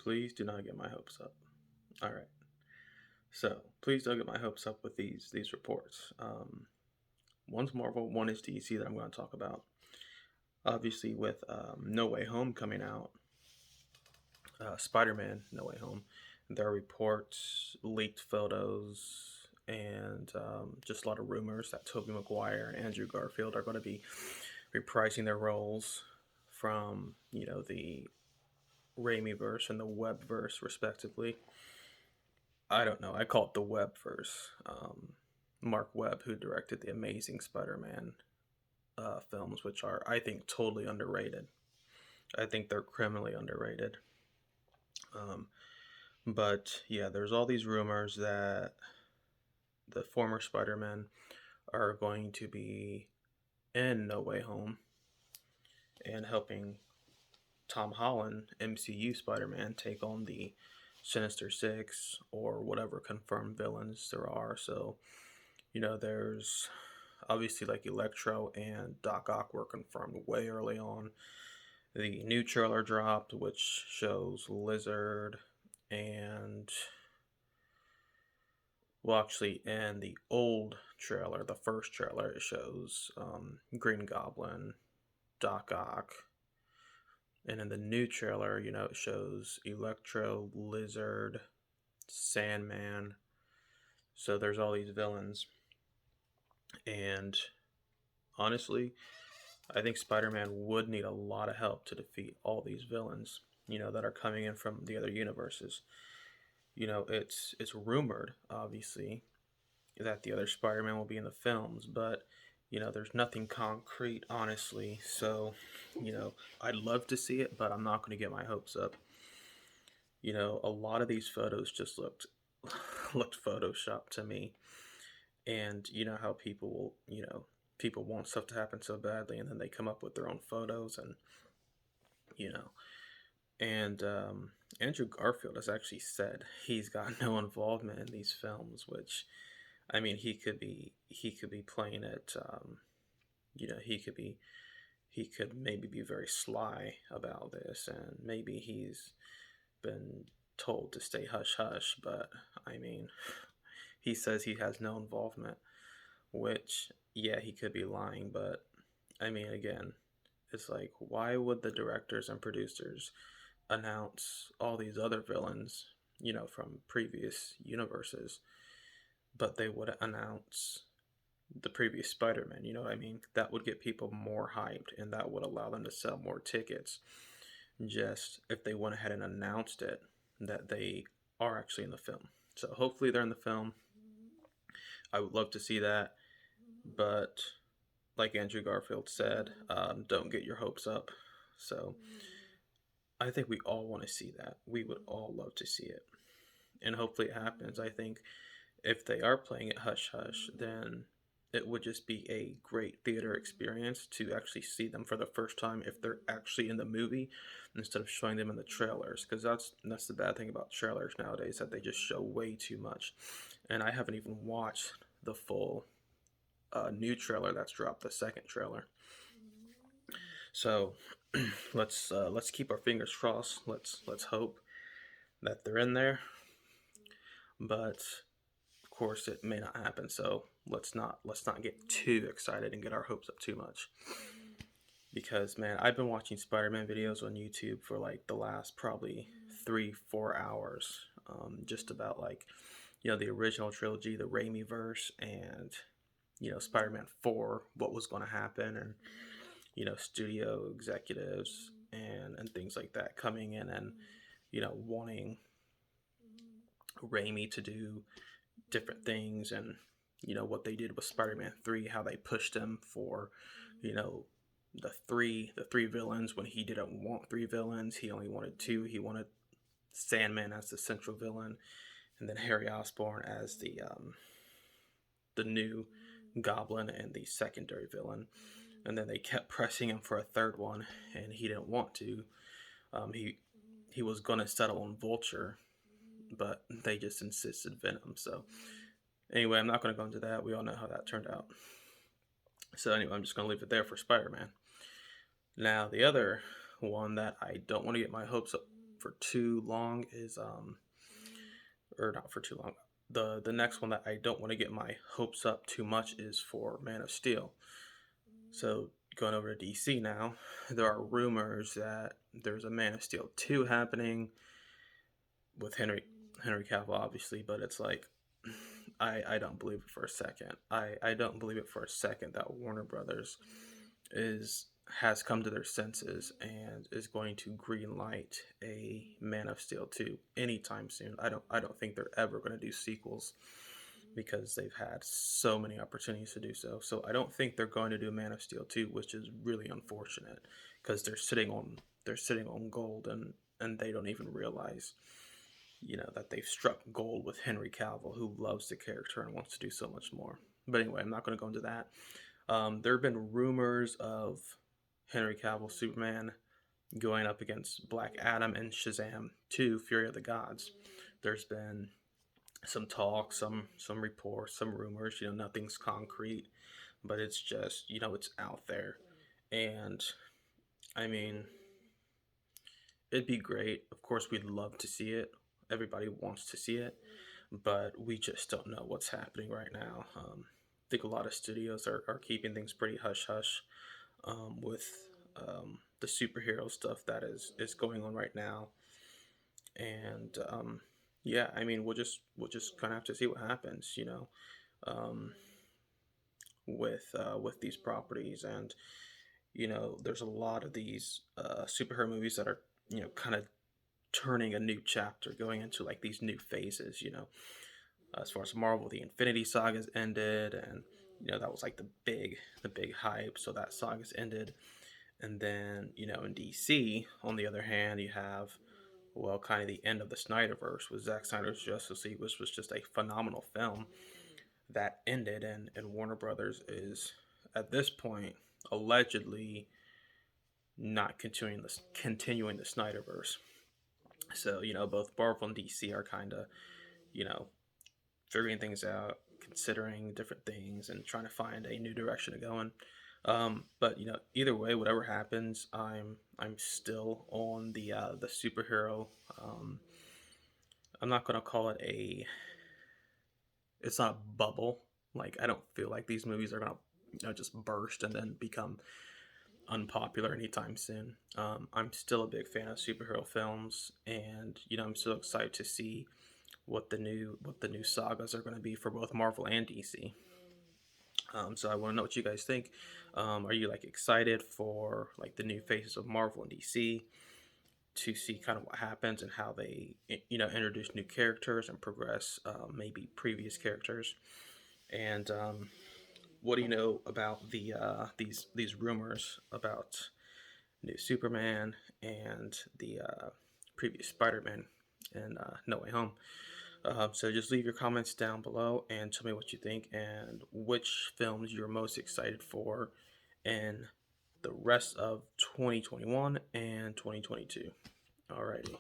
Please do not get my hopes up. All right. So please don't get my hopes up with these reports. One's Marvel, one is DC that I'm going to talk about. Obviously, with No Way Home coming out, Spider-Man No Way Home, there are reports, leaked photos, and just a lot of rumors that Tobey Maguire and Andrew Garfield are going to be reprising their roles from the Raimi verse and the Webb verse, respectively. I don't know. I call it the Webb verse. Mark Webb, who directed the Amazing Spider-Man films, which are, I think, totally underrated. I think they're criminally underrated. Um, but yeah, there's all these rumors that the former Spider-Man are going to be in No Way Home and helping Tom Holland, MCU Spider-Man, take on the Sinister Six or whatever confirmed villains there are. So, there's obviously like Electro and Doc Ock were confirmed way early on. The new trailer dropped, which shows Lizard and, well, actually, in the old trailer, the first trailer, it shows Green Goblin, Doc Ock, and in the new trailer, it shows Electro, Lizard, Sandman. So there's all these villains. And honestly, I think Spider-Man would need a lot of help to defeat all these villains, that are coming in from the other universes. It's rumored, obviously, that the other Spider-Man will be in the films, but there's nothing concrete, honestly. So, I'd love to see it, but I'm not going to get my hopes up. A lot of these photos just looked photoshopped to me, and you know how people will, people want stuff to happen so badly, and then they come up with their own photos, and you know, and Andrew Garfield has actually said he's got no involvement in these films, which, I mean, he could be playing it. He could maybe be very sly about this, and maybe he's been told to stay hush hush. But I mean, he says he has no involvement, which, yeah, he could be lying. But I mean, again, it's like, why would the directors and producers announce all these other villains, from previous universes, but they would announce the previous Spider-Man? You know what I mean? That would get people more hyped, and that would allow them to sell more tickets. Just if they went ahead and announced it, that they are actually in the film. So hopefully they're in the film. I would love to see that, but like Andrew Garfield said, don't get your hopes up. So I think we all want to see that. We would all love to see it, and hopefully it happens. I think if they are playing it hush hush, then it would just be a great theater experience to actually see them for the first time if they're actually in the movie instead of showing them in the trailers, because that's the bad thing about trailers nowadays, that they just show way too much. And I haven't even watched the full new trailer that's dropped, the second trailer. So let's keep our fingers crossed. Let's hope that they're in there, but of course it may not happen. So let's not get too excited and get our hopes up too much. Because, man, I've been watching Spider-Man videos on YouTube for like the last probably 3-4 hours, just about like the original trilogy, the Raimi verse, and Spider-Man 4, what was going to happen, and studio executives and things like that coming in and wanting Raimi to do different things, and what they did with Spider-Man 3, how they pushed him for you know the three villains when he didn't want three villains. He only wanted two. He wanted Sandman as the central villain, and then Harry Osborn as the new Goblin and the secondary villain. And then they kept pressing him for a third one, and he didn't want to. He was gonna settle on Vulture, but they just insisted Venom. So anyway, I'm not gonna go into that. We all know how that turned out. So anyway, I'm just gonna leave it there for Spider-Man. Now the other one that I don't want to get my hopes up for too long is or not for too long. The next one that I don't want to get my hopes up too much is for Man of Steel. So going over to DC now, there are rumors that there's a Man of Steel 2 happening with Henry Cavill, obviously, but it's like I don't believe it for a second. I don't believe it for a second that Warner Brothers is has come to their senses and is going to greenlight a Man of Steel 2 anytime soon. I don't think they're ever going to do sequels because they've had so many opportunities to do so. So I don't think they're going to do Man of Steel 2, which is really unfortunate because they're sitting on gold and they don't even realize that they've struck gold with Henry Cavill, who loves the character and wants to do so much more. But anyway, I'm not going to go into that. There have been rumors of Henry Cavill Superman going up against Black Adam and Shazam 2 Fury of the Gods. There's been some talk, some reports, some rumors, nothing's concrete, but it's just, it's out there. And I mean, it'd be great. Of course, we'd love to see it. Everybody wants to see it, but we just don't know what's happening right now. I think a lot of studios are keeping things pretty hush hush with the superhero stuff that is going on right now, and yeah, I mean we'll just kind of have to see what happens, um, with these properties, and there's a lot of these superhero movies that are kind of turning a new chapter, going into like these new phases. As far as Marvel, the Infinity Sagas ended, and that was like the big hype. So that saga's ended, and then in DC, on the other hand, you have kind of the end of the Snyderverse with Zack Snyder's Justice League, which was just a phenomenal film that ended, and Warner Brothers is at this point allegedly not continuing the Snyderverse. So both Marvel and DC are kind of you know figuring things out, considering different things, and trying to find a new direction to go in. But either way, whatever happens, I'm still on the superhero. Um, I'm not gonna call it a. It's not a bubble. Like I don't feel like these movies are gonna just burst and then become unpopular anytime soon. I'm still a big fan of superhero films, and I'm so excited to see what the new sagas are going to be for both Marvel and DC. So I want to know what you guys think. Are you like excited for like the new faces of Marvel and DC to see kind of what happens and how they introduce new characters and progress maybe previous characters? And what do you know about these rumors about new Superman and the previous Spider-Man and No Way Home? So just leave your comments down below and tell me what you think and which films you're most excited for in the rest of 2021 and 2022. Alrighty.